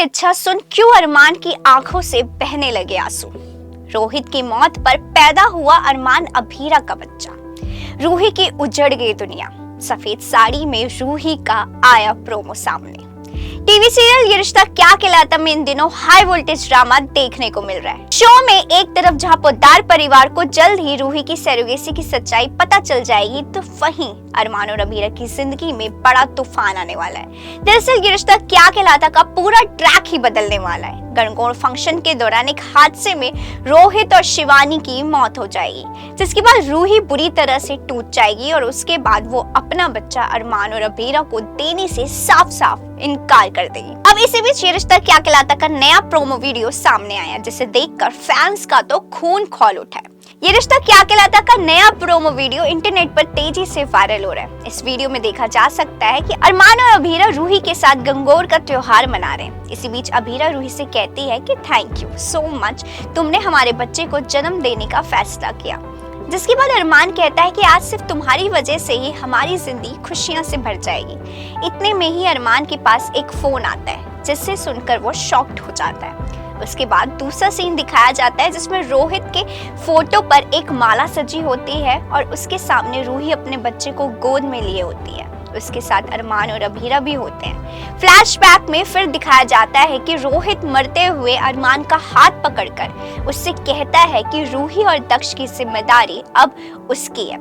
इच्छा सुन क्यों अरमान की आंखों से बहने लगे आंसू। रोहित की मौत पर पैदा हुआ अरमान अभीरा का बच्चा। रूही की उजड़ गई दुनिया। सफेद साड़ी में रूही का आया प्रोमो सामने। टीवी सीरियल ये रिश्ता क्या कहलाता में इन दिनों हाई वोल्टेज ड्रामा देखने को मिल रहा है। शो में एक तरफ जहां पोद्दार परिवार को जल्द ही रूही की सरोगेसी की सच्चाई पता चल जाएगी, तो वहीं अरमान और अभीरा की जिंदगी में बड़ा तूफान आने वाला है। दरअसल ये रिश्ता क्या कहलाता का पूरा ट्रैक ही बदलने वाला है। गणगौर फंक्शन के दौरान एक हादसे में रोहित और शिवानी की मौत हो जाएगी, जिसके बाद रूही बुरी तरह से टूट जाएगी और उसके बाद वो अपना बच्चा अरमान और अभीरा को देने से साफ साफ इनकार कर देगी। अब इसी बीच ये रिश्ता क्या कहलाता का नया प्रोमो वीडियो सामने आया, जिसे देखकर फैंस का तो खून खौल उठा है। ये रिश्ता क्या कहलाता का नया प्रोमो वीडियो इंटरनेट पर तेजी से वायरल हो रहा है। इस वीडियो में देखा जा सकता है कि अरमान और अभीरा रूही के साथ गंगौर का त्योहार मना रहे हैं। इसी बीच अभीरा रूही से कहती है कि थैंक यू सो मच, तुमने हमारे बच्चे को जन्म देने का फैसला किया। जिसके बाद अरमान कहता है कि आज सिर्फ तुम्हारी वजह से ही हमारी जिंदगी खुशियां से भर जाएगी। इतने में ही अरमान के पास एक फोन आता है, जिससे सुनकर वो शॉक्ड हो जाता है। उसके बाद दूसरा सीन दिखाया जाता है, जिसमें रोहित के फोटो पर एक माला सजी होती है और उसके सामने रूही अपने बच्चे को गोद में लिए होती है। उसके साथ अरमान और अभीरा भी होते हैं। फ्लैशबैक में फिर दिखाया जाता है कि रोहित मरते हुए अरमान का हाथ पकड़कर उससे कहता है कि रूही और दक्ष की जिम्मेदारी अब उसकी है।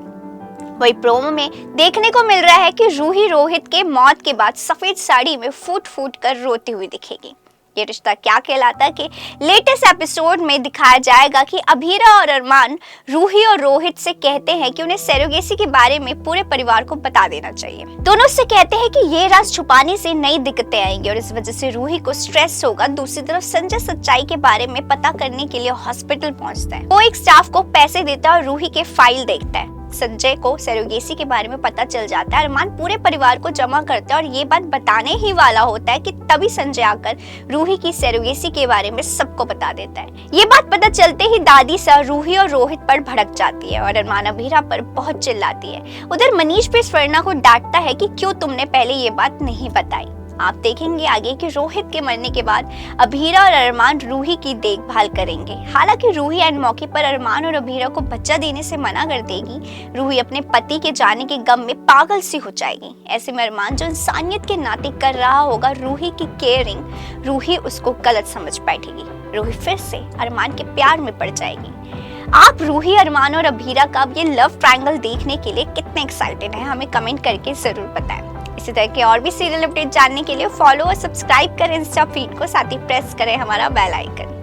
वही प्रोमो में देखने को मिल रहा है कि रूही रोहित के मौत के बाद सफेद साड़ी में फूट फूट कर रोती हुई दिखेगी। ये रिश्ता क्या कहलाता के लेटेस्ट एपिसोड में दिखाया जाएगा कि अभीरा और अरमान रूही और रोहित से कहते हैं कि उन्हें सरोगेसी के बारे में पूरे परिवार को बता देना चाहिए। दोनों से कहते हैं कि ये राज छुपाने से नई दिक्कतें आएंगी और इस वजह से रूही को स्ट्रेस होगा। दूसरी तरफ संजय सच्चाई के बारे में पता करने के लिए हॉस्पिटल पहुंचता है। वो एक स्टाफ को पैसे देता है और रूही के फाइल देखता है। संजय को सरोगेसी के बारे में पता चल जाता है। अरमान पूरे परिवार को जमा करता है और ये बात बताने ही वाला होता है कि तभी संजय आकर रूही की सरोगेसी के बारे में सबको बता देता है। ये बात पता चलते ही दादी सा रूही और रोहित पर भड़क जाती है और अरमान अभीरा पर बहुत चिल्लाती है। उधर मनीष भी स्वर्णा को डांटता है कि क्यों तुमने पहले ये बात नहीं बताई। आप देखेंगे आगे कि रोहित के मरने के बाद अभीरा और अरमान रूही की देखभाल करेंगे। हालांकि रूही एंड मौके पर अरमान और अभीरा को बच्चा देने से मना कर देगी। रूही अपने पति के जाने के गम में पागल सी हो जाएगी। ऐसे में अरमान जो इंसानियत के नाते कर रहा होगा रूही की केयरिंग, रूही उसको गलत समझ बैठेगी। रूही फिर से अरमान के प्यार में पड़ जाएगी। आप रूही, अरमान और अभीरा का अब ये लव ट्रायंगल देखने के लिए कितने एक्साइटेड हैं, हमें कमेंट करके जरूर बताएं। इसी तरह के और भी सीरियल अपडेट जानने के लिए फॉलो और सब्सक्राइब करें इंस्टा फीड को, साथ ही प्रेस करें हमारा बेल आइकन।